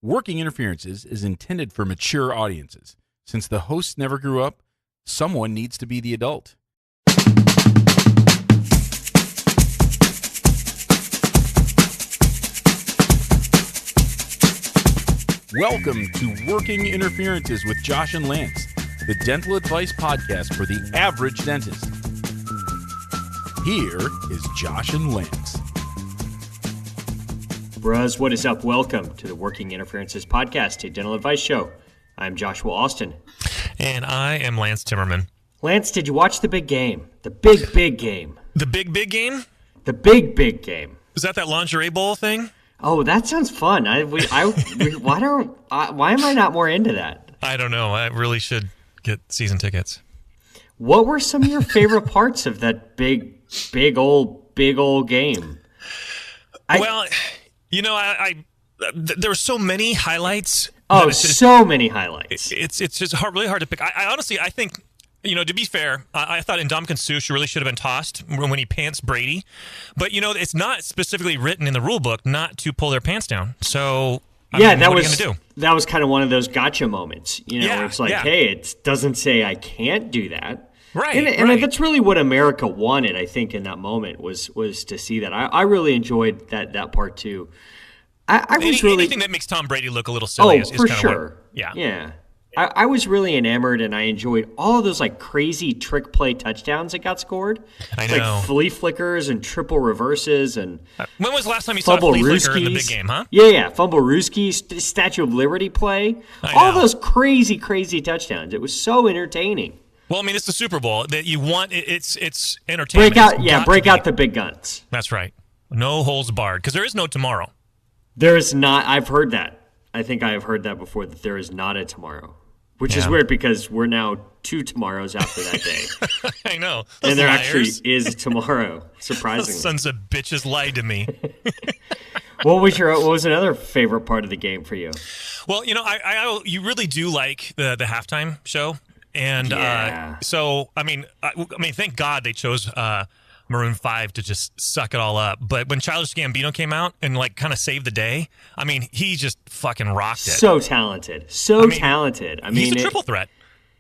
Working Interferences is intended for mature audiences. Since the hosts never grew up, someone needs to be the adult. Welcome to Working Interferences with Josh and Lance, the dental advice podcast for the average dentist. Here is Josh and Lance. Bros, what is up? Welcome to the Working Interferences podcast, a dental advice show. I'm Joshua Austin. And I am Lance Timmerman. Lance, did you watch the big game? The big game. The big game? The big game. Is that lingerie bowl thing? Oh, that sounds fun. Why am I not more into that? I don't know. I really should get season tickets. What were some of your favorite parts of that big old game? There were so many highlights. Oh, so many highlights. It's just really hard to pick. I honestly think, to be fair, I thought Ndamukong Suh really should have been tossed when he pants Brady. But, it's not specifically written in the rule book not to pull their pants down. So, what are you going to do? That was kind of one of those gotcha moments. Where it's like, hey, it doesn't say I can't do that. Right. And that's really what America wanted, I think, in that moment was to see that. I really enjoyed that part, too. Anything that makes Tom Brady look a little silly is for kind sure. Of yeah. Yeah. I was really enamored, and I enjoyed all of those crazy trick play touchdowns that got scored. I know. Like flea flickers and triple reverses and when was the last time you saw a flea flicker in the big game, huh? Yeah. Fumble Rooskies, Statue of Liberty play. All those crazy touchdowns. It was so entertaining. Well, it's the Super Bowl that you want. It's entertainment. Break out the big guns. That's right. No holds barred, because there is no tomorrow. There is not. I've heard that. I think I have heard that before, that there is not a tomorrow, which is weird because we're now 2 tomorrows after that day. I know. Those and there liars. Actually is a tomorrow, surprisingly. Those sons of bitches lied to me. What was another favorite part of the game for you? Well, you really do like the halftime show. And thank God they chose Maroon 5 to just suck it all up. But when Childish Gambino came out and kind of saved the day, he just fucking rocked it. So talented. Talented. He's a triple threat.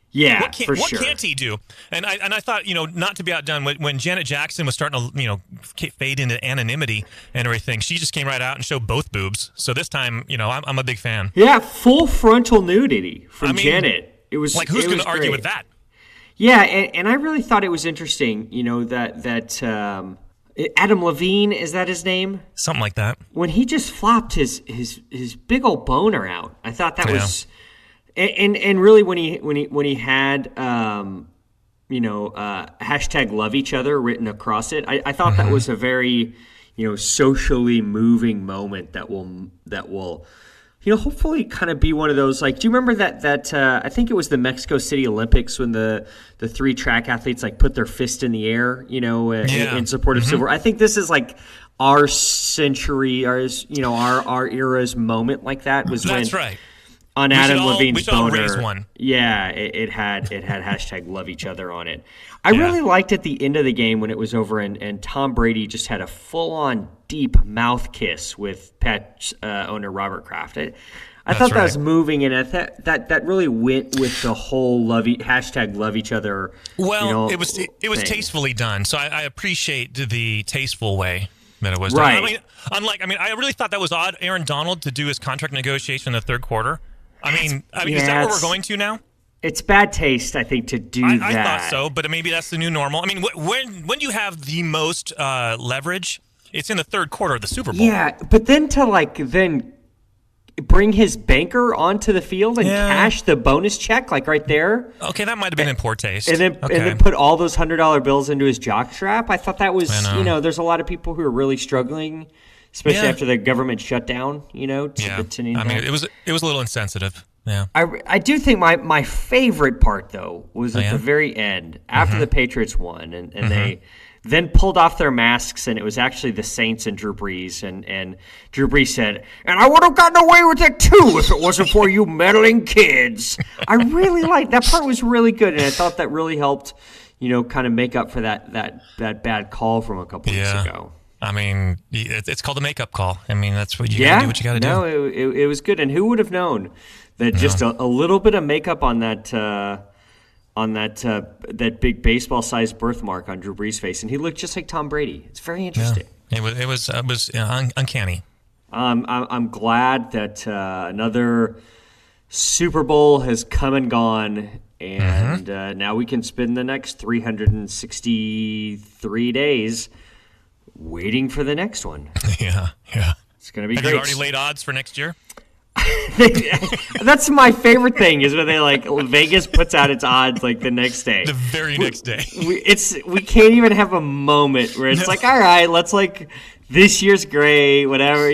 Yeah, what can't he do? And I thought, not to be outdone, when Janet Jackson was starting to, fade into anonymity and everything, she just came right out and showed both boobs. So this time, I'm a big fan. Yeah, full frontal nudity from Janet. It was who's going to argue with that? Yeah, and I really thought it was interesting, that Adam Levine, is that his name? Something like that. When he just flopped his big old boner out, I thought that was, and really when he had hashtag love each other written across it, I thought that was a very socially moving moment that will. Hopefully kind of be one of those, do you remember that I think it was the Mexico City Olympics when the 3 track athletes put their fist in the air, in support of civil rights. I think this is our century, our era's moment like that was That's when right. On Adam Levine's we should all boner. raise one. Yeah, it had hashtag love each other on it. I really liked at the end of the game when it was over and Tom Brady just had a full-on deep mouth kiss with Pet owner Robert Kraft. I thought that was moving, and I thought that really went with the whole hashtag love each other. Well, it was tastefully done, so I appreciate the tasteful way that it was done. Right. I really thought that was odd, Aaron Donald, to do his contract negotiation in the third quarter. Is that where we're going to now? It's bad taste, I think, to do that. I thought so, but maybe that's the new normal. When you have the most leverage, it's in the third quarter of the Super Bowl. Yeah, but then to bring his banker onto the field and cash the bonus check right there. Okay, that might have been in poor taste. And then put all those $100 bills into his jockstrap. I thought that was, there's a lot of people who are really struggling, especially after the government shutdown. It was a little insensitive. Yeah, I do think my favorite part though was at the very end after the Patriots won and they then pulled off their masks, and it was actually the Saints and Drew Brees. And Drew Brees said, "And I would have gotten away with it too if it wasn't for you meddling kids." I really liked that part. Was really good, and I thought that really helped, kind of make up for that bad call from a couple weeks ago. I mean, it's called a makeup call. I mean, that's what you got to do. What you got to do. No, it was good, and who would have known that just a little bit of makeup on that that big baseball-sized birthmark on Drew Brees' face, and he looked just like Tom Brady. It's very interesting. Yeah. It was uncanny. I'm glad that another Super Bowl has come and gone, and now we can spend the next 363 days waiting for the next one. Yeah. It's going to be Have great. you already laid odds for next year? That's my favorite thing is when they Vegas puts out its odds the next day. The very next day. We can't even have a moment where it's all right, let's this year's great, whatever,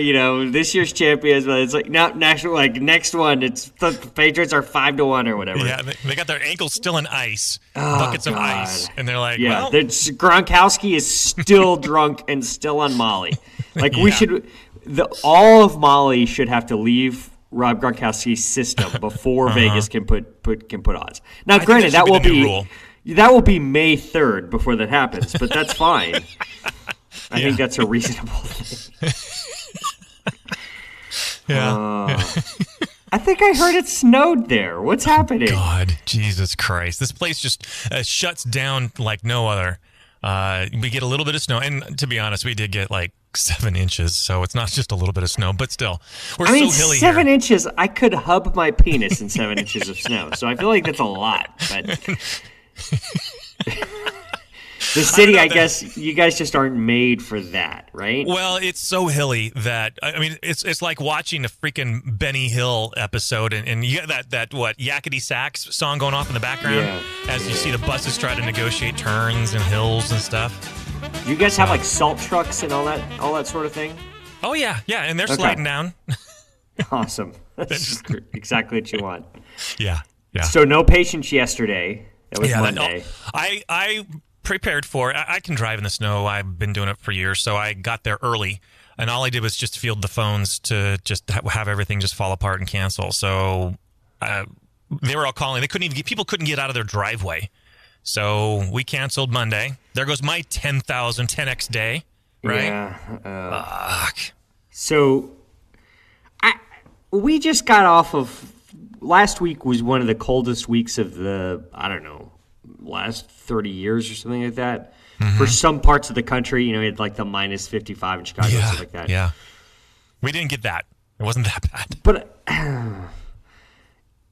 this year's champions, but it's no, next one, it's the Patriots are 5-1 or whatever. Yeah, they got their ankles still in ice, buckets of ice, and they're like, yeah, Gronkowski is still drunk and still on Molly. We should, all of Molly should have to leave Rob Gronkowski's system before Vegas can put odds. Now, granted, that will be May 3rd before that happens, but that's fine. I think that's a reasonable thing. I think I heard it snowed there. What's happening? God, Jesus Christ. This place just shuts down like no other. We get a little bit of snow. And to be honest, we did get 7 inches. So it's not just a little bit of snow, but still. We're so hilly 7 here. inches, I could hub my penis in 7 inches of snow. So I feel like that's a lot. But the city, I guess, you guys just aren't made for that, right? Well, it's so hilly that, I mean, it's like watching a freaking Benny Hill episode, and you got that Yakety Sax song going off in the background as you see the buses try to negotiate turns and hills and stuff. You guys have salt trucks and all that sort of thing? Oh, yeah, and they're sliding down. Awesome. That's exactly what you want. Yeah. So no patience yesterday. That was Monday. I prepared for it. I can drive in the snow. I've been doing it for years, so I got there early, and all I did was just field the phones to just have everything just fall apart and cancel. So they were all calling. People couldn't get out of their driveway, so we canceled Monday. There goes my 10x day, right? Yeah. So we just got off of last week was one of the coldest weeks of the last 30 years or something like that. For some parts of the country, we had the minus 55 in Chicago, stuff like that. Yeah. We didn't get that. It wasn't that bad. But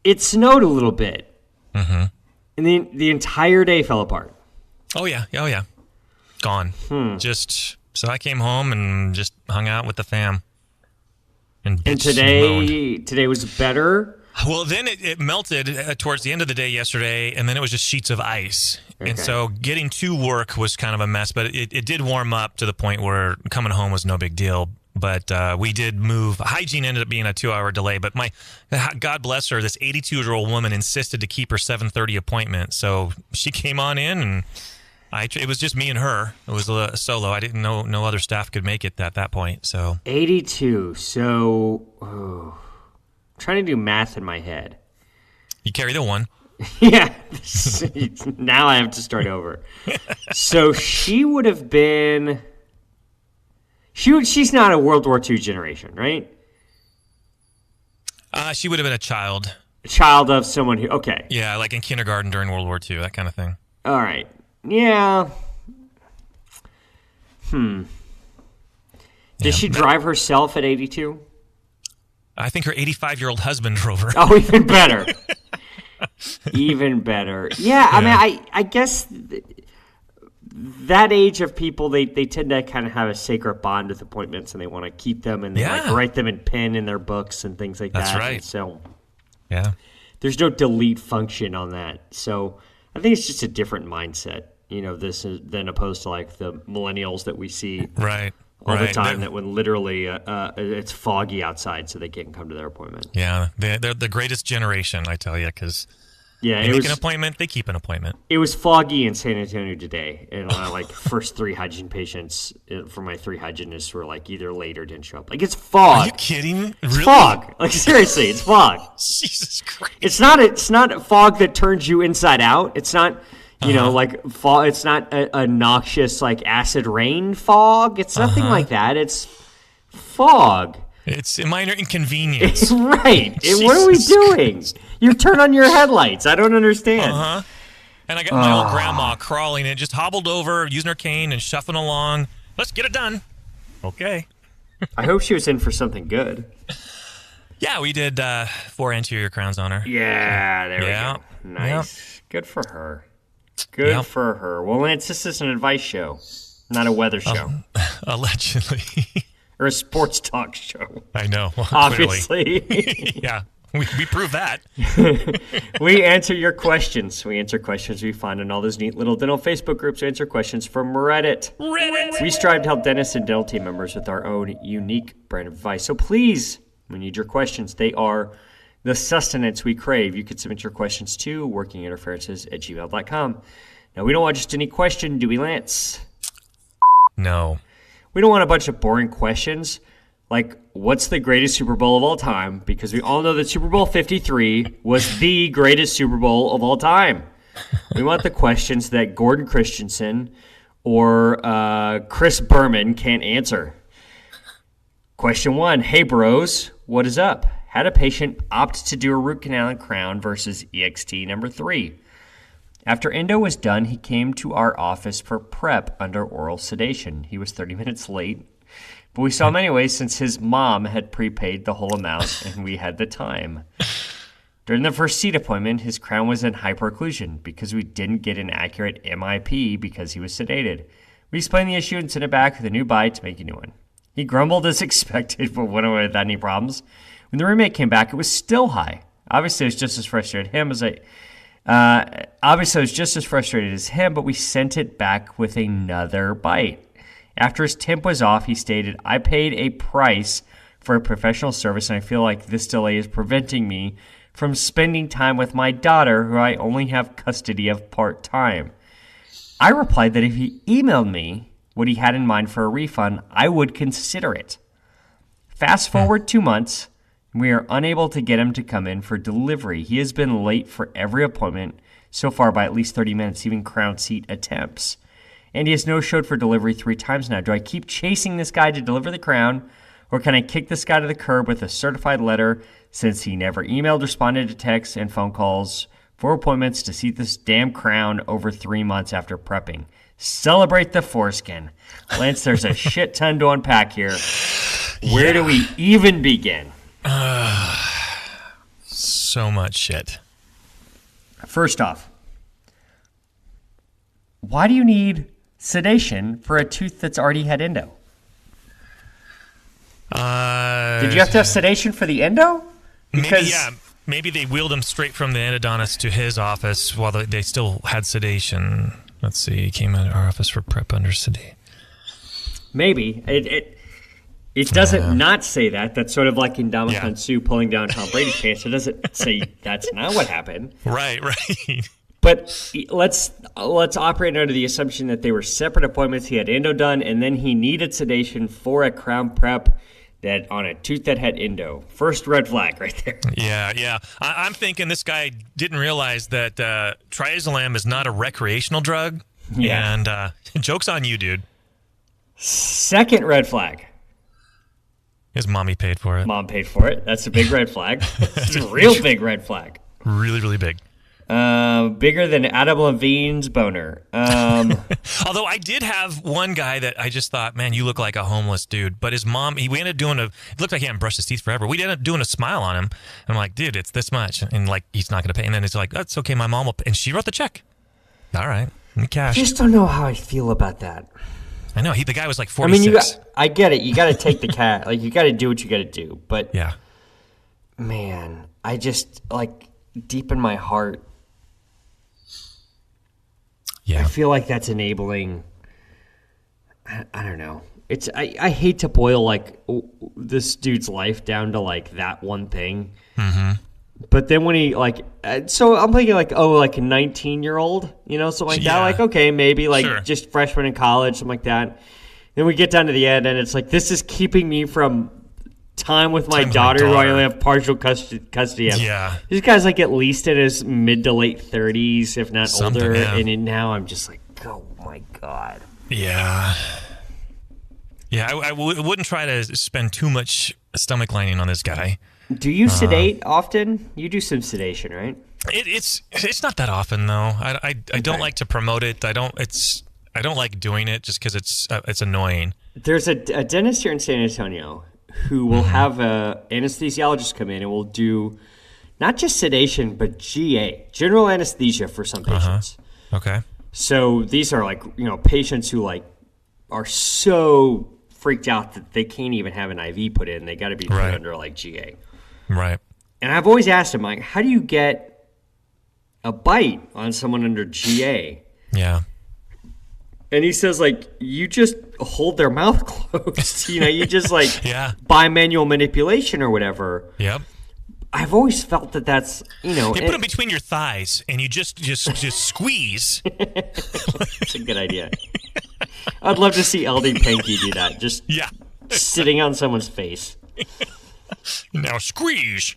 it snowed a little bit. And the entire day fell apart. Oh, yeah. Gone. So I came home and just hung out with the fam. And today was better. Well, then it melted towards the end of the day yesterday, and then it was just sheets of ice. Okay. And so getting to work was kind of a mess, but it did warm up to the point where coming home was no big deal. But we did move. Hygiene ended up being a 2-hour delay, but God bless her, this 82-year-old woman insisted to keep her 7:30 appointment. So she came on in, and it was just me and her. It was a solo. I didn't know no other staff could make it at that point. So 82. So... trying to do math in my head. You carry the 1. Yeah. Now I have to start over. So she would have been... She's not a World War II generation, right? She would have been a child. A child of someone who... Okay. Yeah, like in kindergarten during World War II, that kind of thing. All right. Yeah. Did she drive herself at 82? I think her 85-year-old husband drove her. Oh, even better. Even better. Yeah, I mean, I guess that age of people, they tend to kind of have a sacred bond with appointments, and they want to keep them, and they write them in pen in their books and things like that. That's right. And so there's no delete function on that. So I think it's just a different mindset, than opposed to the millennials that we see. Right. All the time, that when literally it's foggy outside, so they can't come to their appointment. Yeah, they're the greatest generation, I tell you, because they make an appointment, they keep an appointment. It was foggy in San Antonio today, and first 3 hygiene patients for my 3 hygienists were either late or didn't show up. It's fog. Are you kidding? Really? It's fog. Seriously, it's fog. Jesus Christ! It's not fog that turns you inside out. It's not. You know, like fog. It's not a noxious like acid rain fog. It's nothing like that. It's fog. It's a minor inconvenience. It's right. What are we doing? You turn on your headlights. I don't understand. And I got my old grandma crawling and just hobbled over, using her cane and shuffling along. Let's get it done. Okay. I hope she was in for something good. Yeah, we did 4 anterior crowns on her. Yeah, there we go. Nice. Good for her. Good for her. Well, Lance, this is an advice show, not a weather show. Allegedly. Or a sports talk show. I know. Well, obviously. Yeah, we prove that. We answer your questions. We answer questions we find in all those neat little dental Facebook groups. We answer questions from Reddit. We strive to help dentists and dental team members with our own unique brand of advice. So please, we need your questions. They are the sustenance we crave. You can submit your questions to workinginterferences@gmail.com. Now, we don't want just any question, do we, Lance? No. We don't want a bunch of boring questions like, what's the greatest Super Bowl of all time? Because we all know that Super Bowl 53 was the greatest Super Bowl of all time. We want the questions that Gordon Christensen or Chris Berman can't answer. Question 1. Hey, bros, what is up? Had a patient opt to do a root canal and crown versus EXT number 3. After endo was done, he came to our office for prep under oral sedation. He was 30 minutes late, but we saw him anyway since his mom had prepaid the whole amount and we had the time. During the first seat appointment, his crown was in hyperocclusion because we didn't get an accurate MIP because he was sedated. We explained the issue and sent it back with a new bite to make a new one. He grumbled as expected, but went away without any problems. When the roommate came back, it was still high. Obviously, I was just as frustrated as him, but we sent it back with another bite. After his temp was off, he stated, I paid a price for a professional service, and I feel like this delay is preventing me from spending time with my daughter, who I only have custody of part-time. I replied that if he emailed me what he had in mind for a refund, I would consider it. Fast forward 2 months, we are unable to get him to come in for delivery. He has been late for every appointment so far by at least 30 minutes, even crown seat attempts. And he has no-showed for delivery 3 times now. Do I keep chasing this guy to deliver the crown, or can I kick this guy to the curb with a certified letter since he never emailed, responded to texts and phone calls for appointments to see this damn crown over 3 months after prepping? Celebrate the foreskin. Lance, there's a shit ton to unpack here. Where do we even begin? So much shit. First off, why do you need sedation for a tooth that's already had endo? Did you have to have sedation for the endo? Because maybe they wheeled him straight from the endodontist to his office while they still had sedation. Let's see, he came out of our office for prep under sedation. Maybe. It doesn't not say that. That's sort of like in Ndamukong Suh pulling down Tom Brady's pants. It doesn't say that's not what happened. Right. But let's operate under the assumption that they were separate appointments. He had endo done, and then he needed sedation for a crown prep that on a tooth that had endo. First red flag right there. Yeah. I'm thinking this guy didn't realize that triazolam is not a recreational drug. Yeah. And joke's on you, dude. Second red flag. His mommy paid for it. Mom paid for it. That's a big red flag. It's a real big red flag. Really, really big. Bigger than Adam Levine's boner. Although I did have one guy that I just thought, man, you look like a homeless dude. But his mom, we ended up doing it looked like he hadn't brushed his teeth forever. We ended up doing a smile on him. And I'm like, dude, it's this much. And like, he's not going to pay. And then it's like, that's okay, my mom will pay. And she wrote the check. All right, let me cash. I just don't know how I feel about that. I know, the guy was like 46. I get it. You got to take the cat. Like, you got to do what you got to do. But, yeah, man, I just, like, deep in my heart, I feel like that's enabling. I don't know. I hate to boil like this dude's life down to like that one thing. Mm-hmm. But then when he like, so I'm thinking like, like a 19-year-old, something like that. Like, okay, maybe like just freshman in college, something like that. Then we get down to the end and it's like, this is keeping me from time with my daughter, who I only have partial custody of. Yeah. This guy's like at least in his mid to late 30s, if not Something, older. yeah. And now I'm just like, oh my God. Yeah. Yeah, I wouldn't try to spend too much stomach lining on this guy. Do you sedate often? You do some sedation, right? It's not that often though. I don't like to promote it. I don't like doing it just because it's annoying. There's a dentist here in San Antonio who will have a anesthesiologist come in and will do not just sedation but GA, general anesthesia for some patients. Okay. So these are like, patients who like are so freaked out that they can't even have an IV put in. They got to be put under like GA. Right. And I've always asked him, like, how do you get a bite on someone under GA? Yeah. And he says, like, you just hold their mouth closed. You just like bimanual manipulation or whatever. Yep. I've always felt that that's, You put them between your thighs and you just squeeze. That's a good idea. I'd love to see LD Panky do that. Just sitting on someone's face. Now squeeze.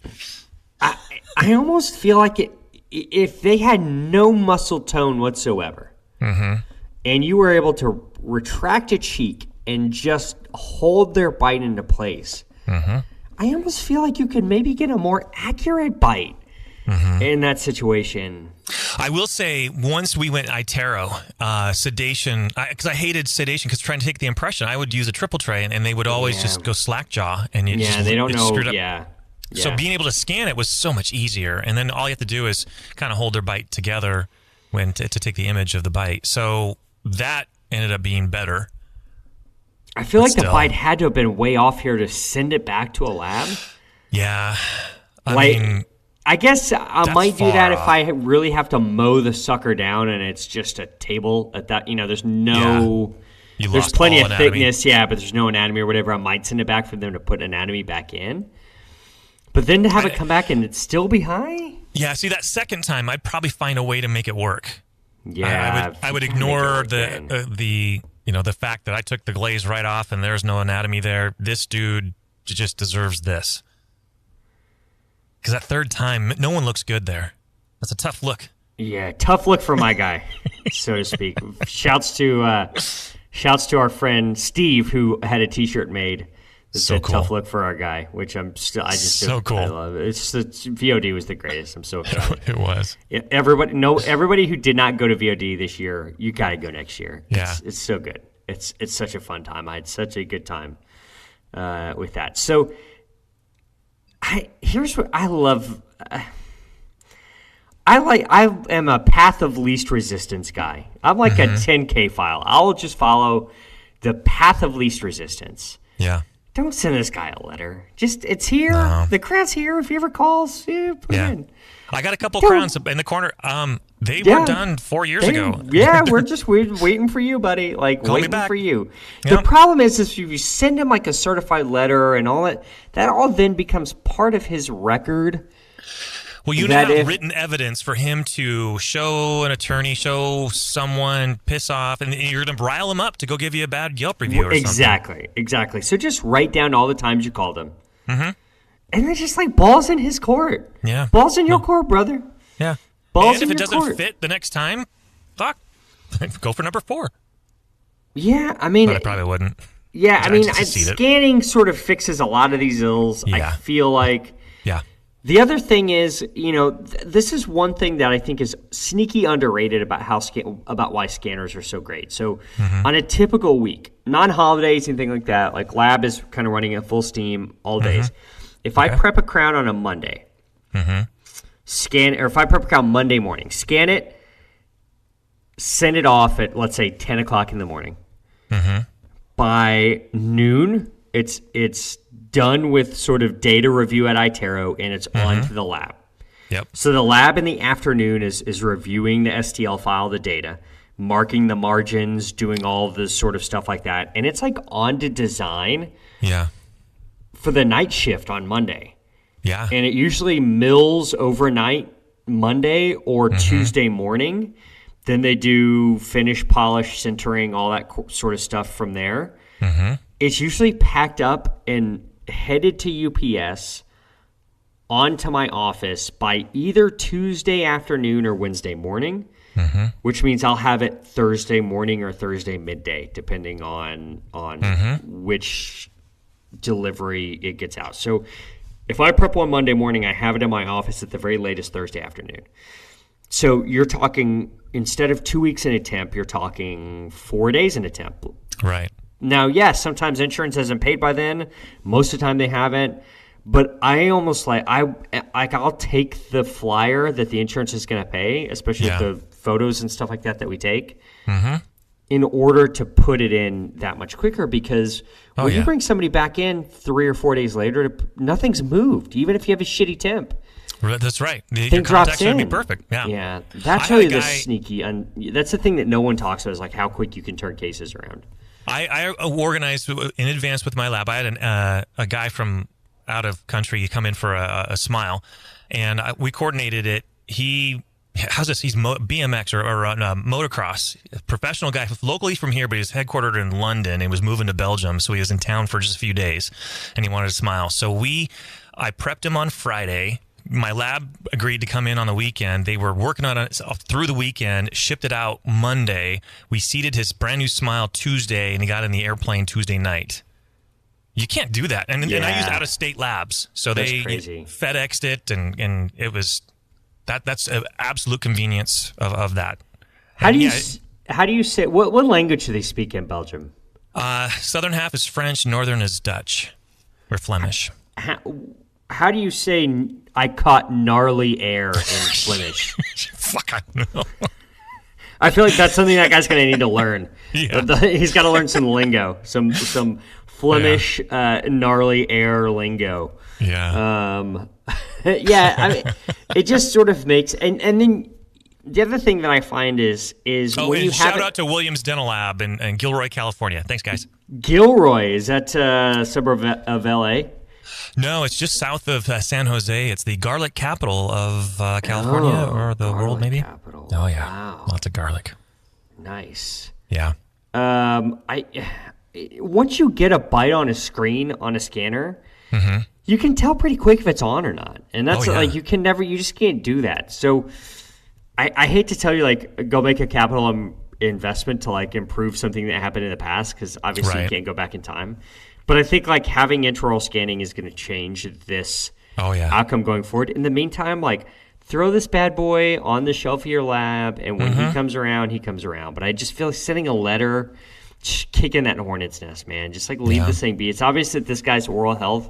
I almost feel like if they had no muscle tone whatsoever, and you were able to retract a cheek and just hold their bite into place, I almost feel like you could maybe get a more accurate bite in that situation. I will say, once we went iTero, sedation, because I hated sedation because trying to take the impression, I would use a triple tray and they would always just go slack jaw. And they don't know. Yeah. So being able to scan it was so much easier. And then all you have to do is kind of hold their bite together to take the image of the bite. So that ended up being better. I feel like the bite had to have been way off here to send it back to a lab. Yeah. I guess I might do that if I really have to mow the sucker down and it's just a table at that. There's there's plenty of thickness, but there's no anatomy or whatever. I might send it back for them to put anatomy back in. But then to have it come back and it still be high? Yeah, see, that second time, I'd probably find a way to make it work. Yeah. I would ignore the fact that I took the glaze right off and there's no anatomy there. This dude just deserves this. Because that third time, no one looks good there. That's a tough look. Yeah, tough look for my guy, so to speak. Shouts to our friend Steve, who had a T-shirt made that said cool. "Tough look for our guy," which I love it. VOD was the greatest. I'm so excited. It was. Yeah, everybody who did not go to VOD this year, you got to go next year. Yeah, it's so good. It's such a fun time. I had such a good time with that. So. Here's what I love. I am a path of least resistance guy. I'm like a 10K file. I'll just follow the path of least resistance. Yeah. Don't send this guy a letter. It's here. No. The crown's here. If he ever calls, put it in. I got a couple crowns in the corner. They were done 4 years ago. Yeah, we're just waiting for you, buddy. Waiting for you. Yep. The problem is if you send him like a certified letter and all that all then becomes part of his record. Well, you have written evidence for him to show an attorney, show someone, piss off, and you're going to rile him up to go give you a bad Yelp review or something. Exactly. So just write down all the times you called him. Mm-hmm. And then just balls in his court. Yeah. Balls in your court, brother. Yeah. Balls and in if it your doesn't fit the next time, fuck, go for number 4. Yeah, I mean. But I probably wouldn't. Yeah, I mean, scanning sort of fixes a lot of these ills. Yeah. I feel like. Yeah. The other thing is, this is one thing that I think is sneaky underrated about why scanners are so great. So on a typical week, non-holidays, anything like that, lab is kind of running at full steam all days. If I prep a crown on a Monday, if I prep a crown Monday morning, scan it, send it off at, let's say, 10 o'clock in the morning. By noon, it's done with sort of data review at iTero, and it's on to the lab. Yep. So the lab in the afternoon is reviewing the STL file, the data, marking the margins, doing all of this sort of stuff like that. And it's on to design for the night shift on Monday. Yeah. And it usually mills overnight Monday or Tuesday morning. Then they do finish, polish, sintering, all that sort of stuff from there. It's usually packed up and headed to UPS onto my office by either Tuesday afternoon or Wednesday morning, which means I'll have it Thursday morning or Thursday midday, depending on which delivery it gets out. So if I prep one Monday morning, I have it in my office at the very latest Thursday afternoon. So you're talking, instead of 2 weeks in a temp, you're talking 4 days in a temp. Right. Now, yes, sometimes insurance hasn't paid by then. Most of the time they haven't. But I almost I'll take the flyer that the insurance is going to pay, especially with the photos and stuff like that we take, in order to put it in that much quicker. Because when you bring somebody back in 3 or 4 days later, nothing's moved, even if you have a shitty temp. That's right. Thing drops in. Would be perfect. Yeah. That's really the sneaky. That's the thing that no one talks about, is like how quick you can turn cases around. I organized in advance with my lab. I had a guy from out of country come in for a smile, and we coordinated it. He's BMX or motocross, a professional guy, locally from here, but he's headquartered in London and was moving to Belgium, so he was in town for just a few days, and he wanted to smile. So I prepped him on Friday. My lab agreed to come in on the weekend. They were working on it through the weekend, shipped it out Monday. We seated his brand new smile Tuesday, and he got in the airplane Tuesday night. You can't do that. And I used out-of-state labs. So they FedExed it, and it was that's an absolute convenience of that. How do you say, what language do they speak in Belgium? Southern half is French, northern is Dutch or Flemish. How do you say I caught gnarly air in Flemish? Fuck, I don't know. I feel like that's something that guy's going to need to learn. Yeah. He's got to learn some lingo, some Flemish gnarly air lingo. Yeah. I mean, it just sort of makes, and then the other thing that I find is when you shout out to Williams Dental Lab in Gilroy, California. Thanks, guys. Gilroy, is that a suburb of LA? No, it's just south of San Jose. It's the garlic capital of California or the world, maybe. Capital. Oh yeah, wow. Lots of garlic. Nice. Yeah. Once you get a bite on a screen on a scanner, you can tell pretty quick if it's on or not, and that's you just can't do that. So I hate to tell you, like, go make a capital investment to like improve something that happened in the past, because obviously you can't go back in time. But I think like having intraoral scanning is going to change this outcome going forward. In the meantime, like, throw this bad boy on the shelf of your lab, and when he comes around, he comes around. But I just feel like sending a letter, just kicking that hornet's nest, man. Just like leave this thing be. It's obvious that this guy's oral health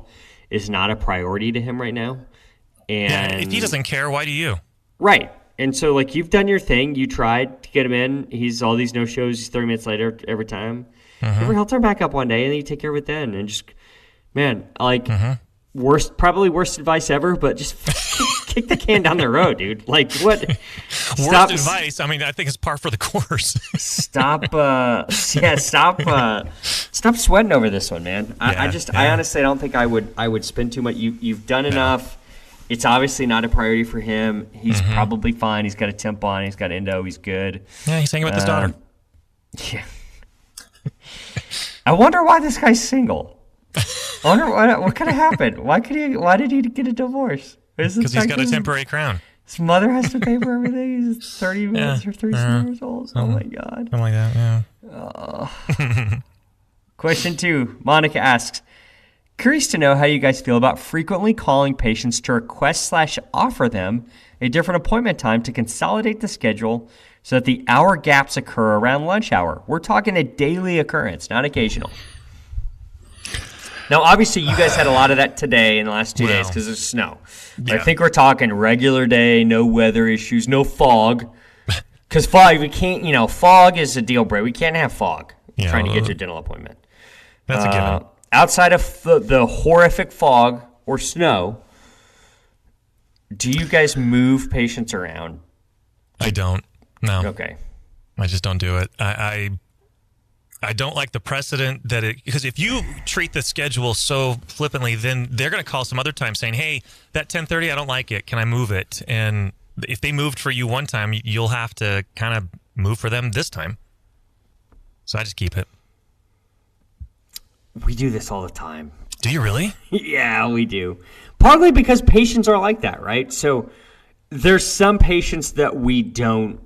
is not a priority to him right now. And if he doesn't care, why do you? Right. And so, like, you've done your thing. You tried to get him in. He's all these no-shows. He's 30 minutes later every time. He'll turn back up one day, and then you take care of it then. And just, man, like, probably worst advice ever, but just kick the can down the road, dude. Like, what? Worst advice? I mean, I think it's par for the course. Stop sweating over this one, man. I honestly don't think I would spend too much. You've done enough. It's obviously not a priority for him. He's probably fine. He's got a temp on. He's got endo. He's good. Yeah, he's hanging with his daughter. Yeah. I wonder why this guy's single. I wonder what could have happened. Why did he get a divorce? Because he's got a temporary crown. His mother has to pay for everything. He's 30 minutes or 37 years old. Oh my God. Something like that, yeah. Question 2. Monica asks, curious to know how you guys feel about frequently calling patients to request/offer them a different appointment time to consolidate the schedule so that the hour gaps occur around lunch hour. We're talking a daily occurrence, not occasional. Now, obviously, you guys had a lot of that today in the last 2 days because of snow. Yeah. I think we're talking regular day, no weather issues, no fog. Because fog, we can't, fog is a deal breaker. We can't have fog trying to get your dental appointment. That's a given. Outside of the horrific fog or snow, do you guys move patients around? I don't. No. Okay. I just don't do it. I don't like the precedent because if you treat the schedule so flippantly, then they're going to call some other time saying, hey, that 10:30, I don't like it. Can I move it? And if they moved for you one time, you'll have to kind of move for them this time. So I just keep it. We do this all the time. Do you really? Yeah, we do. Partly because patients are like that, right? So there's some patients that we don't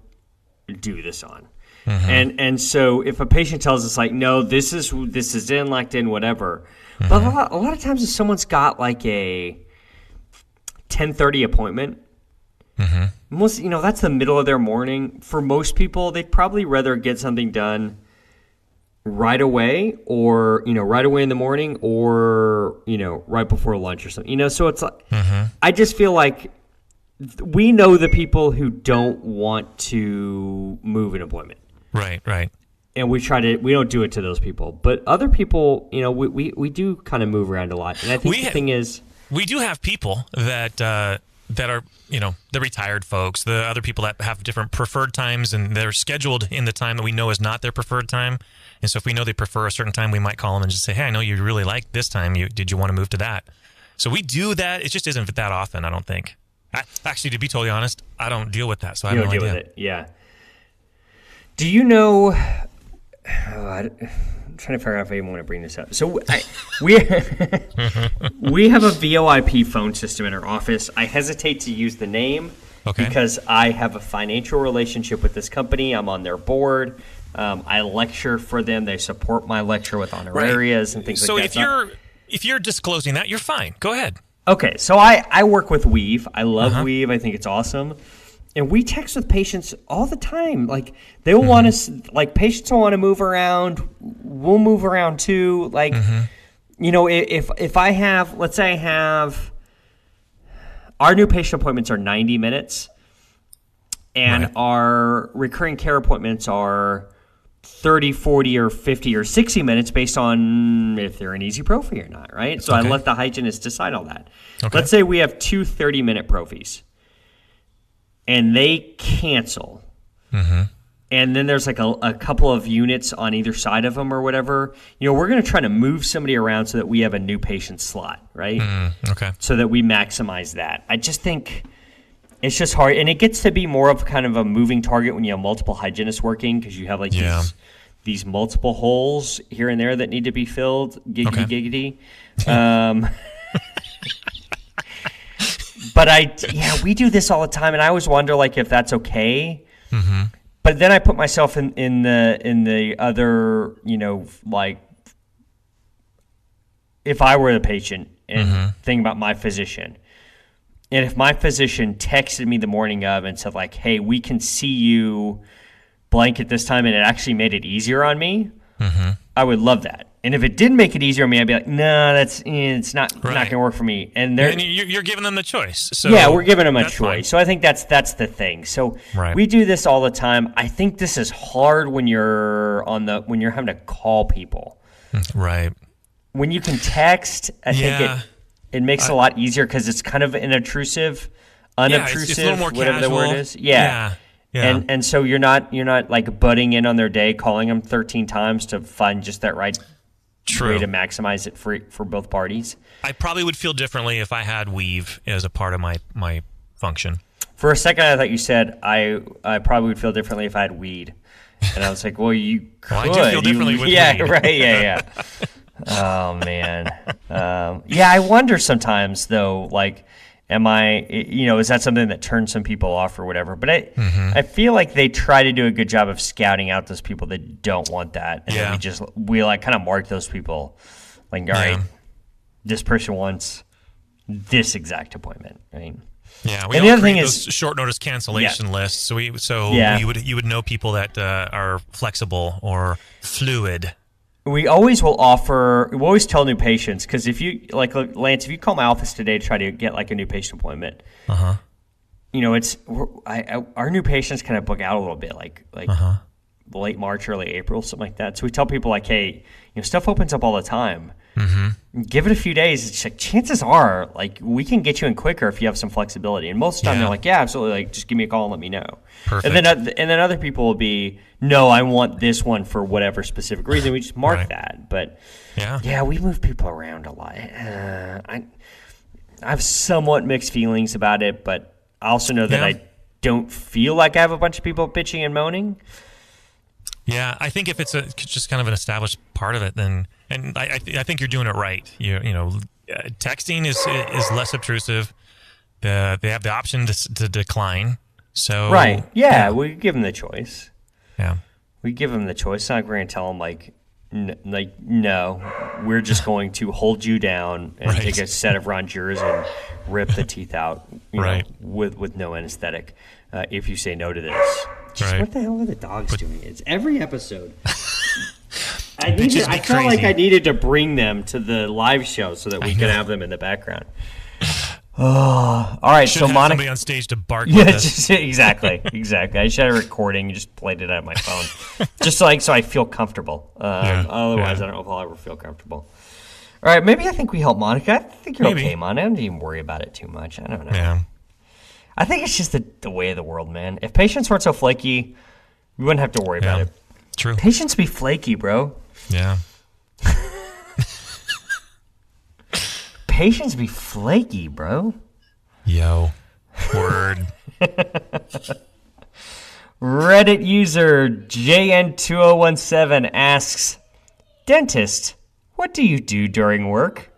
do this on. And so if a patient tells us like, no, this is in, locked in, whatever. But a lot of times if someone's got like a 10:30 appointment, most, that's the middle of their morning. For most people, they'd probably rather get something done right away, or right away in the morning, or right before lunch or something. So it's like I just feel like we know the people who don't want to move an appointment, right, and we don't do it to those people. But other people, we do kind of move around a lot. And I think the thing is, we do have people that are the retired folks, the other people that have different preferred times, and they're scheduled in the time that we know is not their preferred time. And so if we know they prefer a certain time, we might call them and just say, hey, I know you really like this time. Did you want to move to that? So we do that. It just isn't that often, I don't think. Actually, to be totally honest, I don't deal with that, so I have no idea. You don't deal with it, yeah. Do you know... I'm trying to figure out if I even want to bring this up. So we have a VoIP phone system in our office. I hesitate to use the name because I have a financial relationship with this company. I'm on their board. I lecture for them. They support my lecture with honorarias and things like that. So if you're disclosing that, you're fine. Go ahead. Okay, so I work with Weave. I love Weave. I think it's awesome. And we text with patients all the time. Like, they will want us, like, patients will want to move around. We'll move around too. Like, if I have, let's say I have, our new patient appointments are 90 minutes, and our recurring care appointments are 30, 40, or 50, or 60 minutes based on if they're an easy prophy or not, right? So I let the hygienist decide all that. Let's say we have two 30-minute prophies, and they cancel. And then there's like a couple of units on either side of them or whatever. We're going to try to move somebody around so that we have a new patient slot, right? So that we maximize that. I just think it's just hard. And it gets to be more of kind of a moving target when you have multiple hygienists working, because you have like these multiple holes here and there that need to be filled. Giggity. But we do this all the time, and I always wonder like if that's okay. But then I put myself in the other, like if I were the patient and think about my physician, and if my physician texted me the morning of and said like, hey, we can see you blank at this time, and it actually made it easier on me, I would love that. And if it didn't make it easier on me, I'd be like, no, it's not going to work for me. And you're giving them the choice. So yeah, we're giving them a choice. Fine. So I think that's the thing. So we do this all the time. I think this is hard when you're having to call people. Right. When you can text, I think it makes it a lot easier because it's kind of unobtrusive, it's a little more whatever casual. the word is. Yeah. And so you're not like butting in on their day, calling them 13 times to find just that right way to maximize it for both parties. I probably would feel differently if I had Weave as a part of my function. For a second, I thought you said I probably would feel differently if I had weed, and I was like, well, you could. Well, I do feel differently with weed. Yeah, right. Yeah. Oh man. I wonder sometimes though, like, am I, is that something that turns some people off or whatever? But I feel like they try to do a good job of scouting out those people that don't want that. And then we like kind of mark those people like, all right, this person wants this exact appointment, right? Yeah, we all create those short notice cancellation lists. So you would know people that are flexible or fluid. We always tell new patients, because if you, like Lance, if you call my office today to try to get like a new patient appointment, our new patients kind of book out a little bit, like late March, early April, something like that. So we tell people like, hey, stuff opens up all the time. Give it a few days. It's like chances are like we can get you in quicker if you have some flexibility. And most of the time they're like, yeah, absolutely. Like just give me a call and let me know. Perfect. And then other people will be, no, I want this one for whatever specific reason. We just mark that. But we move people around a lot. I have somewhat mixed feelings about it, but I also know that I don't feel like I have a bunch of people bitching and moaning. Yeah, I think if it's just kind of an established part of it, then I think you're doing it right. Texting is less obtrusive. They have the option to decline. So right, yeah, we give them the choice. Yeah, we give them the choice. It's not we're going to tell them no, we're just going to hold you down and Right. take a set of rongeurs and rip the teeth out, Right. with no anesthetic. If you say no to this, Right. What the hell are the dogs doing? It's every episode. I Bitches be felt like crazy. I needed to bring them to the live show so that we could have them in the background. Oh, all right. Should So have Monica, somebody on stage to bark. yeah, with us. exactly. I just had a recording and just played it out of my phone, just so I feel comfortable. Otherwise, yeah. I don't know if I'll ever feel comfortable. All right, maybe I think we help Monica. I think you're Maybe. okay, Monica. I don't even worry about it too much. I don't know. Yeah. I think it's just the way of the world, man. If patients weren't so flaky, we wouldn't have to worry about it. True. Patients be flaky, bro. Yeah. Patients be flaky, bro. Yo. Word. Reddit user JN2017 asks, "Dentist, what do you do during work?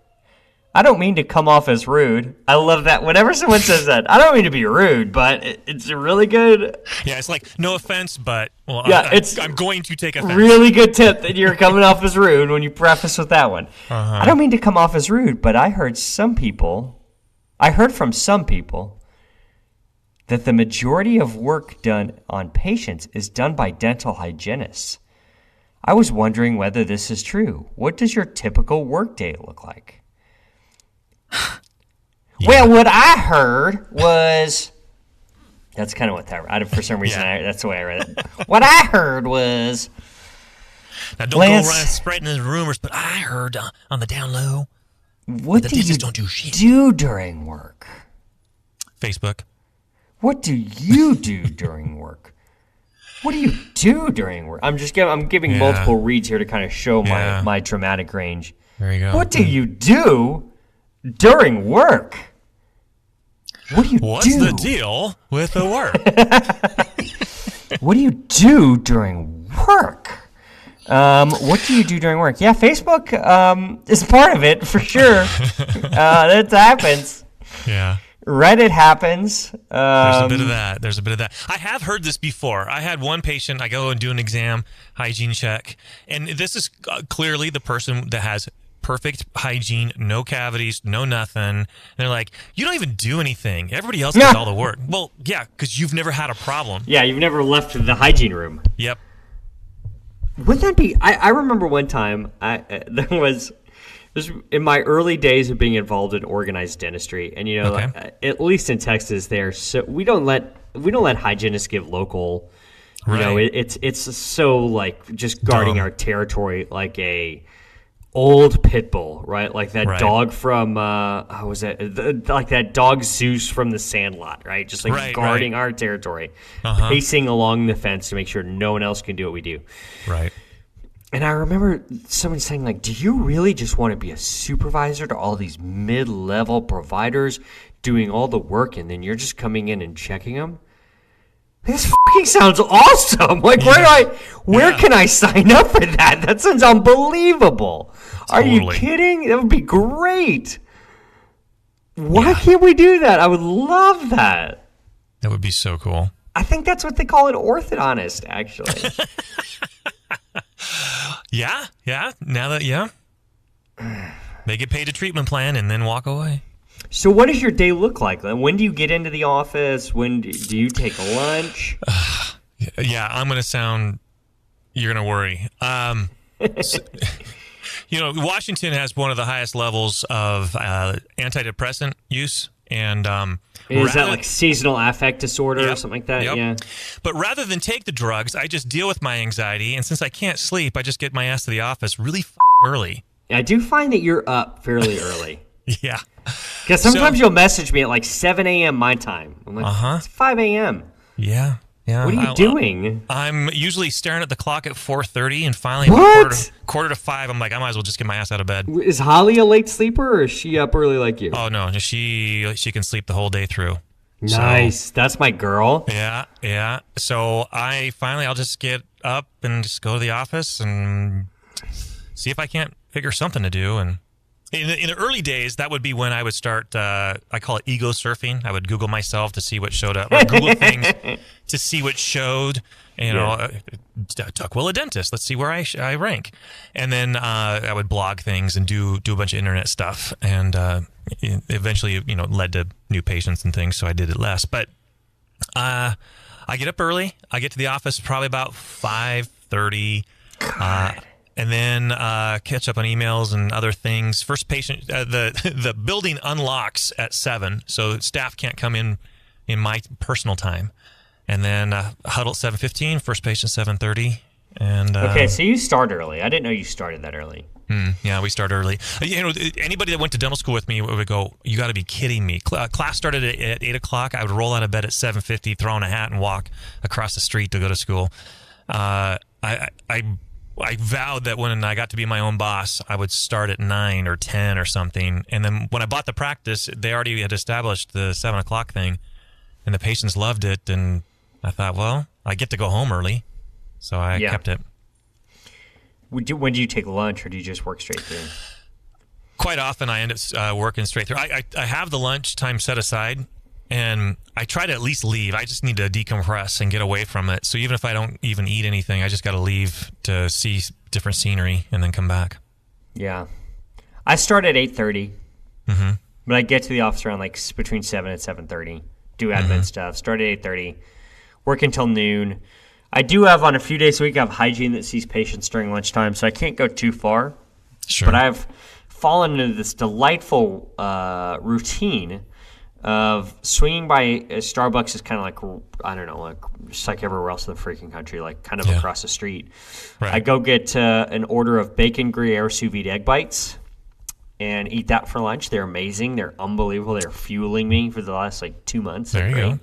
I don't mean to come off as rude." I love that. Whenever someone says that, I don't mean to be rude, but it's a really good, Yeah, it's like, no offense, but Yeah, I'm going to take offense. really good tip that you're coming off as rude when you preface with that one. I don't mean to come off as rude, but I heard from some people that the majority of work done on patients is done by dental hygienists. I was wondering whether this is true. What does your typical workday look like? Well, what I heard was... That's kind of what that... for some reason, Yeah. that's the way I read it. What I heard was... Now, don't Lance- go around spreading the rumors, but I heard on the down low, What the do you dentists don't do shit. do during work? Facebook. What do you do during work? What do you do during work? I'm giving Yeah. multiple reads here to kind of show Yeah. my dramatic range. There you go. What do you do during work? What do you What's do? the deal with the work? What do you do during work? What do you do during work? Yeah, Facebook is part of it for sure. That happens. Yeah. Reddit happens. There's a bit of that. I have heard this before. I had one patient, I go and do an exam, hygiene check, and this is clearly the person that has perfect hygiene, no cavities, no nothing. And they're like, you don't even do anything. Everybody else does all the work. Well, yeah, because you've never had a problem. Yeah, you've never left the hygiene room. Yep. Wouldn't that be... I remember one time, there was in my early days of being involved in organized dentistry, and Okay. at least in Texas, so we don't let hygienists give local. Right. It's so like just guarding Dumb. our territory like a old pit bull, right? Like that Right. dog from how was it? Like that dog Zeus from the Sandlot, right? Just like Right, guarding right. our territory, Uh-huh. pacing along the fence to make sure no one else can do what we do. Right. And I remember someone saying, like, do you really just want to be a supervisor to all these mid-level providers doing all the work, and then you're just coming in and checking them? This fucking sounds awesome. Like, where can I sign up for that? That sounds unbelievable. Are you Totally. kidding? That would be great. Why can't we do that? I would love that. That would be so cool. I think that's what they call it, orthodontist, actually. Yeah. Now that, they get paid a treatment plan and then walk away. So what does your day look like? When do you get into the office? When do you take a lunch? Yeah, I'm going to sound, you're going to worry. Washington has one of the highest levels of antidepressant use. And Is that like seasonal affect disorder or Yep. something like that? Yep. Yeah. But rather than take the drugs, I just deal with my anxiety. And since I can't sleep, I just get my ass to the office really early. I do find that you're up fairly early. Yeah. Because sometimes you'll message me at like 7 a.m. my time. I'm like, it's 5 a.m. Yeah. What are you doing? I'm usually staring at the clock at 4:30, and finally, What? quarter to 5, I'm like, I might as well just get my ass out of bed. Is Holly a late sleeper or is she up early like you? Oh no, she can sleep the whole day through. Nice. That's my girl. Yeah. So I'll just get up and just go to the office and see if I can't figure something to do. And in the early days, that would be when I would start, I call it ego surfing. I would Google myself to see what showed up, or Google things to see what showed. Tuckwell, a dentist. Let's see where I rank. And then I would blog things and do a bunch of internet stuff. And eventually, led to new patients and things, so I did it less. But I get up early. I get to the office probably about 5:30. And then catch up on emails and other things. First patient, the building unlocks at 7, so staff can't come in my personal time. And then huddle at 7:15, first patient 7:30. And okay, so you start early. I didn't know you started that early. Yeah, we start early. Anybody that went to dental school with me would go, "You got to be kidding me!" Class started at 8 o'clock. I would roll out of bed at 7:50, throw on a hat, and walk across the street to go to school. I vowed that when I got to be my own boss, I would start at 9 or 10 or something. And then when I bought the practice, they already had established the 7 o'clock thing, and the patients loved it. And I thought, well, I get to go home early, so I kept it. When do you take lunch, or do you just work straight through? Quite often, I end up working straight through. I have the lunch time set aside, and I try to at least leave. I just need to decompress and get away from it. So even if I don't even eat anything, I just got to leave to see different scenery and then come back. Yeah. I start at 8:30, but I get to the office around between 7 and 7:30. Do admin stuff. Start at 8:30. Work until noon. I do have, on a few days a week, I have hygiene that sees patients during lunchtime, so I can't go too far. Sure. But I've fallen into this delightful routine of swinging by Starbucks. Is kind of just like everywhere else in the freaking country, across the street. Right. I go get an order of bacon Gruyere sous vide egg bites and eat that for lunch. They're amazing. They're unbelievable. They're fueling me for the last 2 months. There you go.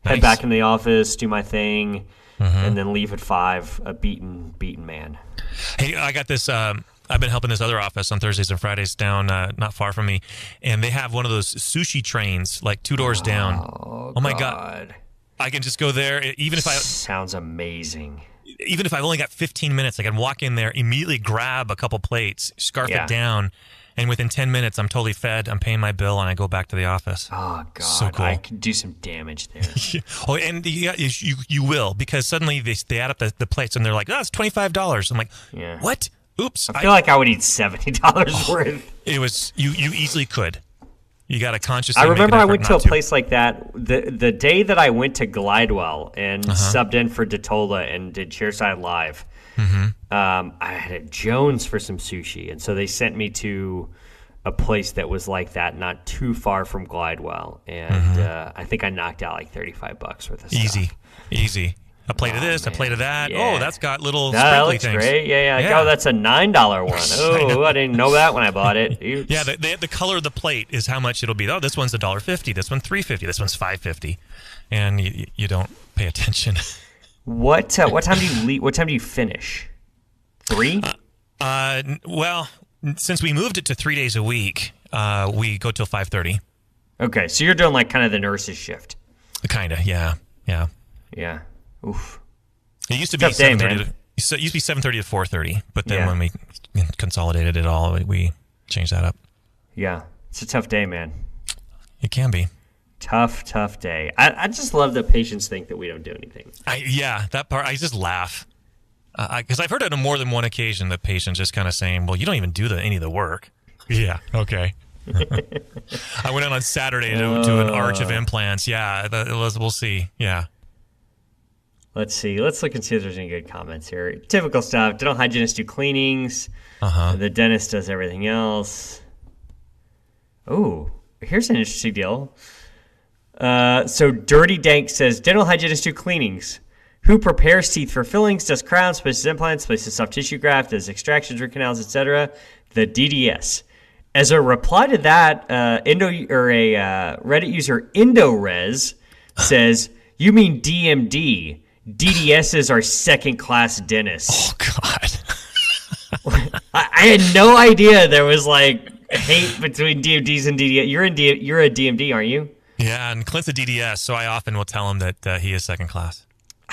Head back in the office, do my thing, and then leave at 5, a beaten man. Hey, I got this. I've been helping this other office on Thursdays and Fridays down not far from me, and they have one of those sushi trains 2 doors down. Oh my God! I can just go there, even if I sounds amazing. Even if I've only got 15 minutes, I can walk in there, immediately grab a couple plates, scarf it down, and within 10 minutes, I'm totally fed. I'm paying my bill, and I go back to the office. Oh God! So cool. I could do some damage there. Oh, and you will, because suddenly they add up the plates, and they're like, "Oh, it's $25." I'm like, "What? Oops!" I feel like I would eat $70 worth. It was you easily could. You got to consciously. I remember make an I effort went to not a place like that the day that I went to Glidewell and subbed in for Datola and did Chairside Live. I had a Jones for some sushi, and so they sent me to a place that was like that, not too far from Glidewell, and I think I knocked out $35 worth of stuff. Easy. A plate of this, a plate of that. Yeah. Oh, that's got little that sprinkly looks things. Great. Yeah. Oh, that's a $9 one. Oh, I didn't know that when I bought it. Oops. Yeah, the color of the plate is how much it'll be. Oh, this one's $1.50. This one's $3.50. This one's $5.50, and you don't pay attention. What time do you leave? What time do you finish? 3? Well, since we moved it to 3 days a week, we go till 5:30. Okay, so you're doing kind of the nurse's shift. Kinda, yeah. Oof. It used to be 7:30. It used to be 7:30 to 4:30, but then when we consolidated it all, we changed that up. Yeah, it's a tough day, man. It can be. Tough day. I just love that patients think that we don't do anything. That part, I just laugh. Because I've heard it on more than one occasion, the patients just kind of saying, well, you don't even do any of the work. Yeah, okay. I went in on Saturday to an arch of implants. Yeah, we'll see. Yeah. Let's see. Let's look and see if there's any good comments here. Typical stuff. Dental hygienists do cleanings. The dentist does everything else. Oh, here's an interesting deal. So Dirty Dank says, dental hygienists do cleanings. Who prepares teeth for fillings, does crowns, places implants, places soft tissue graft, does extractions, root canals, etc.? The DDS. As a reply to that, Reddit user IndoRes says, you mean DMD. DDSs are second-class dentists. Oh, God. I had no idea there was hate between DMDs and DDS. You're a DMD, aren't you? Yeah, and Clint's a DDS, so I often will tell him that he is second class.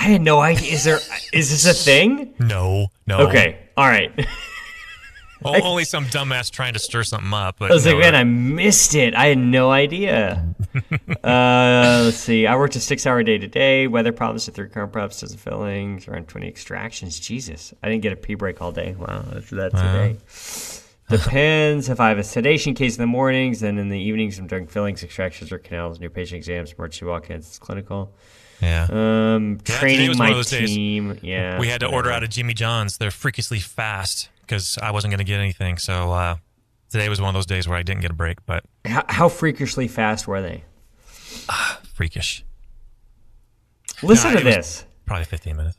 I had no idea. Is this a thing? No. Okay. All right. Only some dumbass trying to stir something up. But I was like, man, I missed it. I had no idea. Let's see. I worked a 6-hour day today. Weather problems to 3 current preps, dozen fillings, around 20 extractions. Jesus. I didn't get a pee break all day. Wow. That's today. Depends if I have a sedation case in the mornings, then in the evenings I'm doing fillings, extractions, or canals, new patient exams, emergency walk-ins. It's clinical. Yeah. Training my team. Yeah. We had to order out of Jimmy John's. They're freakishly fast because I wasn't going to get anything. So today was one of those days where I didn't get a break. But how freakishly fast were they? Freakish. Listen to this. Probably 15 minutes.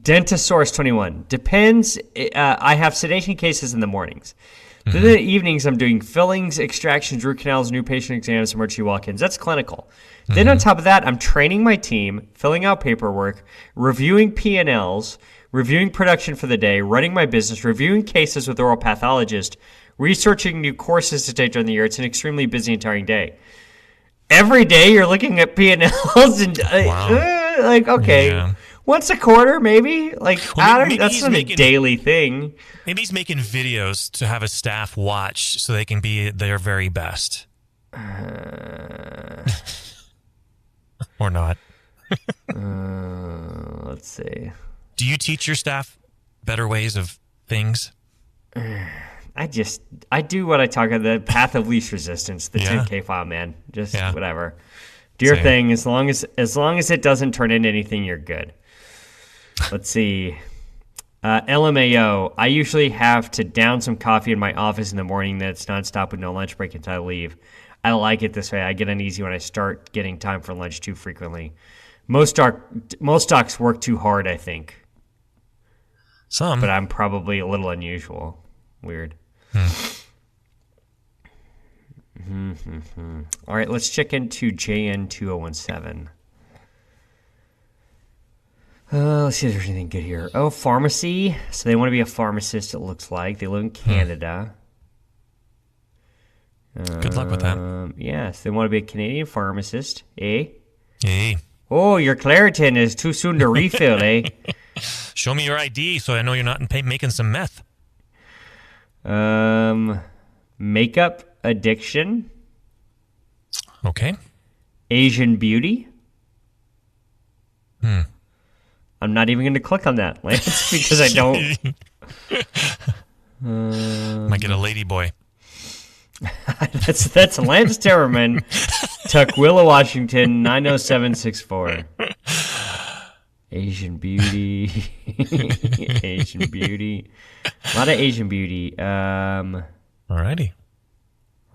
Dentist 21. Depends. I have sedation cases in the mornings. Then in the evenings, I'm doing fillings, extractions, root canals, new patient exams, emergency walk-ins. That's clinical. Then on top of that, I'm training my team, filling out paperwork, reviewing P&Ls, reviewing production for the day, running my business, reviewing cases with oral pathologist, researching new courses to take during the year. It's an extremely busy and tiring day. Every day you're looking at P&Ls and okay. Yeah. Once a quarter, maybe. That's not a daily thing. Maybe he's making videos to have his staff watch so they can be their very best. Or not. Let's see. Do you teach your staff better ways of things? I do what I talk about, the path of least resistance, the 10K file, man. Just whatever. Do your thing. As long as it doesn't turn into anything, you're good. Let's see. LMAO. I usually have to down some coffee in my office in the morning that's nonstop with no lunch break until I leave. I like it this way. I get uneasy when I start getting time for lunch too frequently. Most docs work too hard, I think. Some. But I'm probably a little unusual. Weird. All right, let's check into JN2017. Let's see if there's anything good here. Oh, pharmacy. So they want to be a pharmacist, it looks like. They live in Canada. Good luck with that. Yes, they want to be a Canadian pharmacist, eh? Hey. Oh, your Claritin is too soon to refill, eh? Show me your ID so I know you're not making some meth. Makeup addiction. Okay. Asian beauty. I'm not even going to click on that, Lance, because I don't. Might get a lady boy. That's Lance Termerman, Tukwila, Washington, 90764. Asian beauty. Asian beauty. A lot of Asian beauty. Alrighty.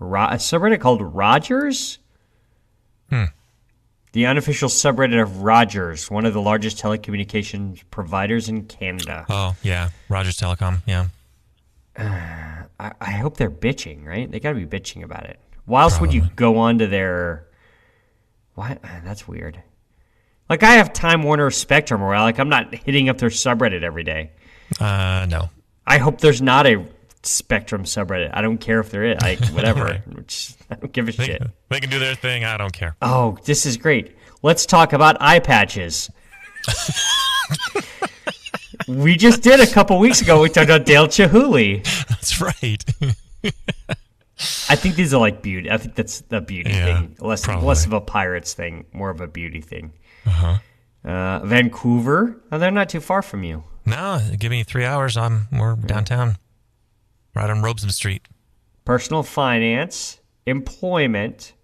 A subreddit called Rogers? The unofficial subreddit of Rogers, one of the largest telecommunications providers in Canada. Oh, yeah. Rogers Telecom, yeah. I hope they're bitching, right? They got to be bitching about it. Why else would you go on to their... What? That's weird. Like, I have Time Warner Spectrum, where I'm not hitting up their subreddit every day. No. I hope there's not a Spectrum subreddit. I don't care if there is. Whatever. Right. I don't give a shit. They can do their thing. I don't care. Oh, this is great. Let's talk about eye patches. We just did a couple weeks ago. We talked about Dale Chihuly. That's right. I think these are like beauty. I think that's a beauty thing. Less of a pirates thing, more of a beauty thing. Vancouver. Oh, they're not too far from you. No, give me 3 hours. We're downtown, right on Robeson Street. Personal finance, employment,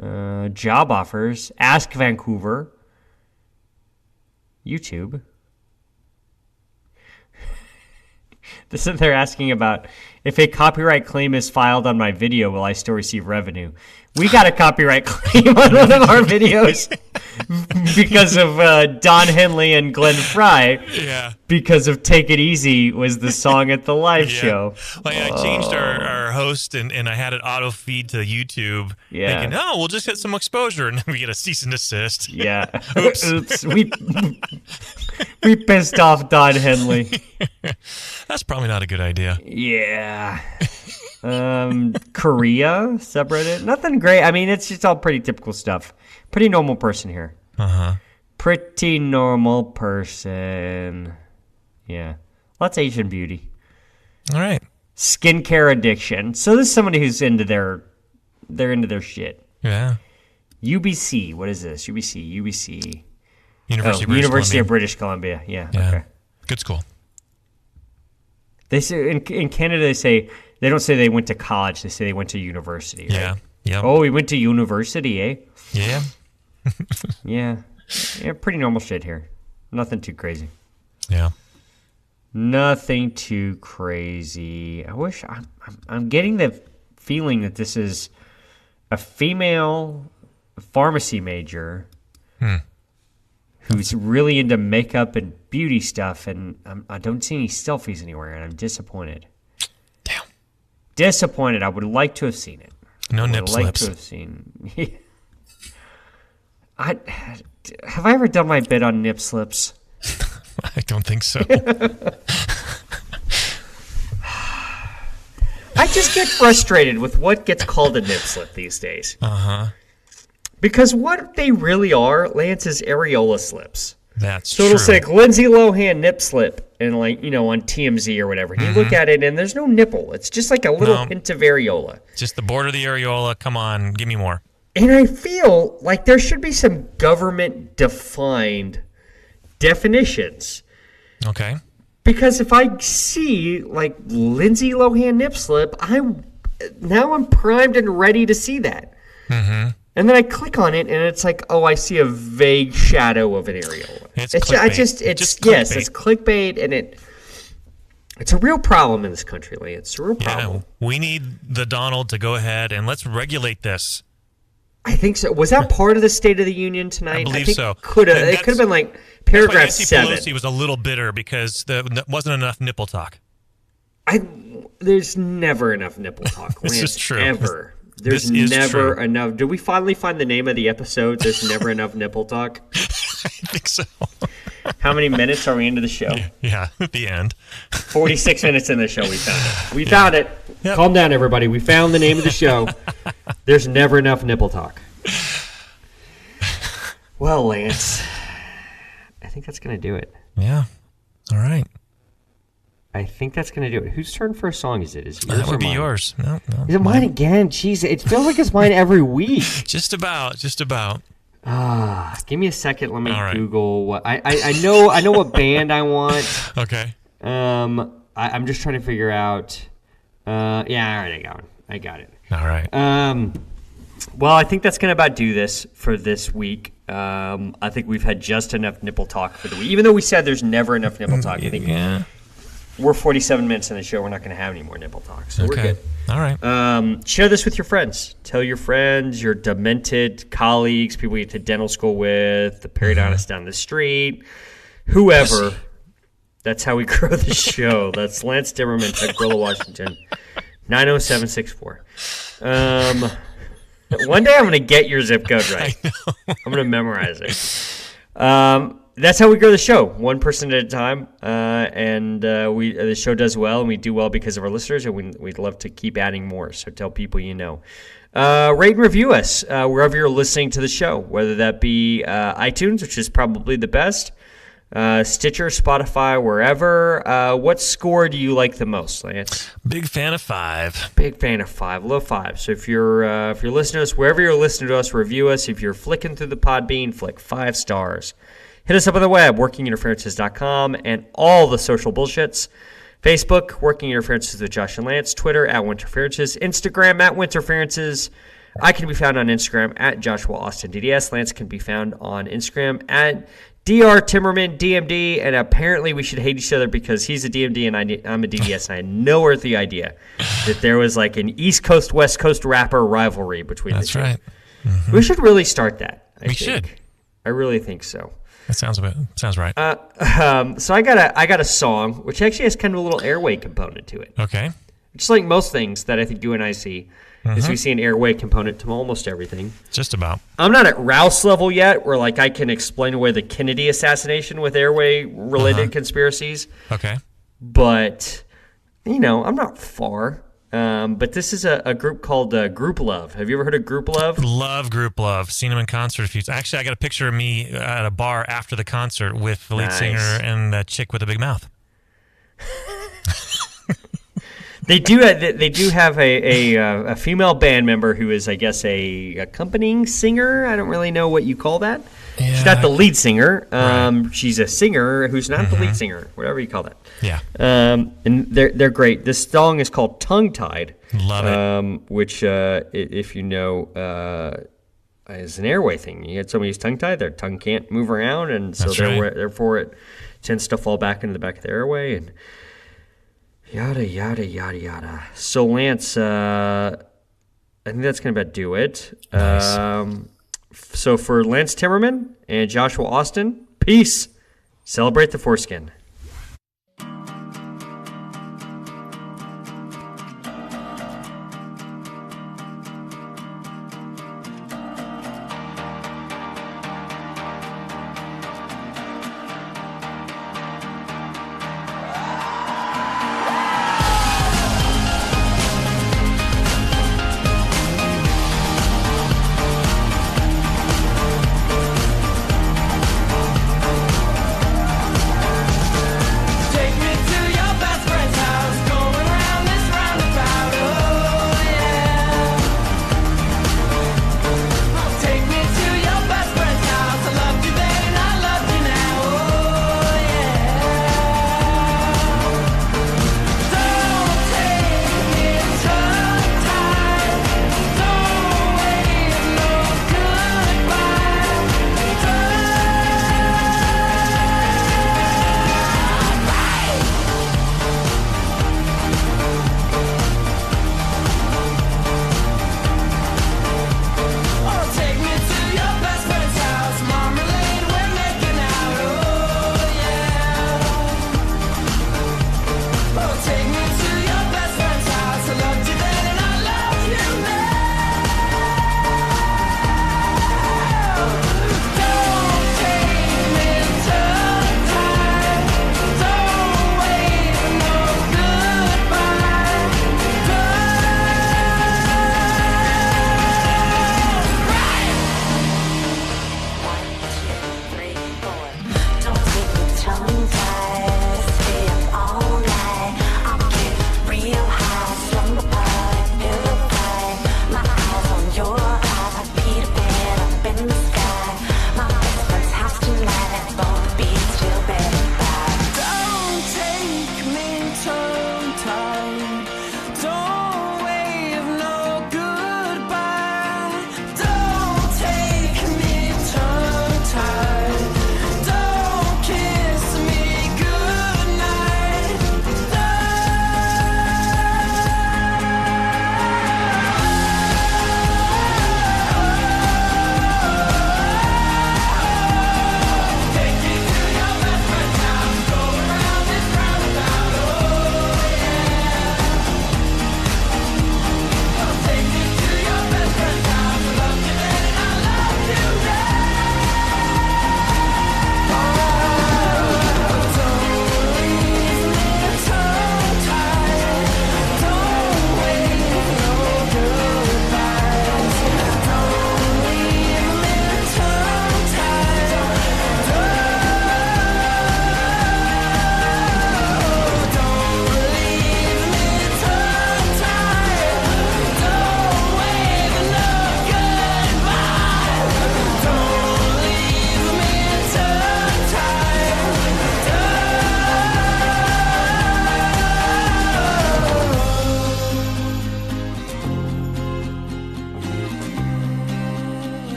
job offers. Ask Vancouver. YouTube. This is they're asking about if a copyright claim is filed on my video, will I still receive revenue? We got a copyright claim on one of our videos because of Don Henley and Glenn Fry. Yeah. Because of "Take It Easy" was the song at the live show. Like I changed our host and I had it auto feed to YouTube. Yeah. Thinking, we'll just hit some exposure and then we get a cease and desist. Yeah. Oops. We pissed off Don Henley. That's probably not a good idea. Yeah. Korea subreddit. Nothing great. I mean, it's just all pretty typical stuff. Pretty normal person here. Pretty normal person. Yeah. Lots of Asian beauty. All right. Skincare addiction. So this is somebody who's into they're into their shit. Yeah. UBC. What is this? UBC. University of British Columbia. Yeah. Okay. Good school. They say in Canada they don't say they went to college. They say they went to university. Right? Yeah. Yeah. Oh, we went to university, eh? Yeah. Yeah. Yeah. Pretty normal shit here. Nothing too crazy. Yeah. Nothing too crazy. I'm getting the feeling that this is a female pharmacy major who's really into makeup and beauty stuff, and I don't see any selfies anywhere, and I'm disappointed. Damn. Disappointed. I would like to have seen it. No nip slips. Like to have seen. Have I ever done my bit on nip slips? I don't think so. I just get frustrated with what gets called a nip slip these days. Because what they really are, Lance, is areola slips. That's true. So it'll say like, Lindsay Lohan nip slip, and on TMZ or whatever. You look at it, and there's no nipple. It's just like a little hint of areola. Just the border of the areola. Come on, give me more. And I feel like there should be some government-defined definitions. Okay. Because if I see like Lindsay Lohan nip slip, I'm primed and ready to see that. And then I click on it, and it's like, oh, I see a vague shadow of an areola. It's clickbait. It's clickbait, and it's a real problem in this country, Lee. It's a real problem. Yeah, we need the Donald to go ahead and let's regulate this. I think so. Was that part of the State of the Union tonight? I believe so. It could have been like paragraph 7. Nancy Pelosi was a little bitter because there wasn't enough nipple talk. There's never enough nipple talk. This is true. Ever. There's never enough. Did we finally find the name of the episode? There's never enough nipple talk. I think so. How many minutes are we into the show? Yeah, at the end. 46 minutes in the show, we found it. We found it. Yep. Calm down, everybody. We found the name of the show. There's never enough nipple talk. Well, Lance, I think that's going to do it. Yeah. All right. I think that's going to do it. Whose turn for a song is it? Is it yours that would be mine? Yours. No, is it mine again? Jeez, it feels like it's mine every week. Just about. Give me a second. Let me Google what I know what band I want. Okay. I'm just trying to figure out. Yeah, all right, I got it. All right. Well, I think that's going to about do this for this week. I think we've had just enough nipple talk for the week. Even though we said there's never enough nipple talk, I think we're 47 minutes in the show. We're not going to have any more nipple talk, so we're good. All right. Share this with your friends. Tell your friends, your demented colleagues, people you went to dental school with, the periodontist down the street, whoever. That's how we grow the show. That's Lance Dimmerman, Tukwila, Washington, 90764. One day I'm going to get your zip code right. I'm going to memorize it. That's how we grow the show, one person at a time. And the show does well, and we do well because of our listeners, and we'd love to keep adding more. So tell people you know. Rate and review us wherever you're listening to the show, whether that be iTunes, which is probably the best, Stitcher, Spotify, wherever. What score do you like the most, Lance? Big fan of 5. Big fan of 5. Love 5. So if you're listening to us, wherever you're listening to us, review us. If you're flicking through the Podbean, flick 5 stars. Hit us up on the web, workinginterferences.com, and all the social bullshits. Facebook, Working Interferences with Josh and Lance. Twitter, @Winterferences. Instagram, @Winterferences. I can be found on Instagram, @JoshuaAustinDDS. Lance can be found on Instagram, @DrTimmerman, DMD. And apparently we should hate each other because he's a DMD and I'm a DDS. And I had no earthly idea that there was like an East Coast, West Coast rapper rivalry between the two. That's right. Mm-hmm. We should really start that, I think. Should. I really think so. That sounds right. So I got a song which actually has kind of a little airway component to it. Okay. Just like most things that I think you and I see, is we see an airway component to almost everything. Just about. I'm not at Rouse level yet, where like I can explain away the Kennedy assassination with airway related conspiracies. Okay. But I'm not far. But this is a group called Group Love. Have you ever heard of Group Love? Love Group Love. Seen them in concert a few times. Actually, I got a picture of me at a bar after the concert with the lead singer and that chick with a big mouth. They do have a female band member who is, I guess, a accompanying singer. I don't really know what you call that. Yeah, she's not the lead singer. Right. She's a singer who's not the lead singer, whatever you call that. Yeah. And they're great. This song is called Tongue Tied. Love it. Which, if you know, is an airway thing. You get somebody who's tongue tied, their tongue can't move around, and so therefore it tends to fall back into the back of the airway, and yada, yada, yada, yada. So, Lance, I think that's going to about do it. Nice. So for Lance Timmerman and Joshua Austin, peace. Celebrate the foreskin.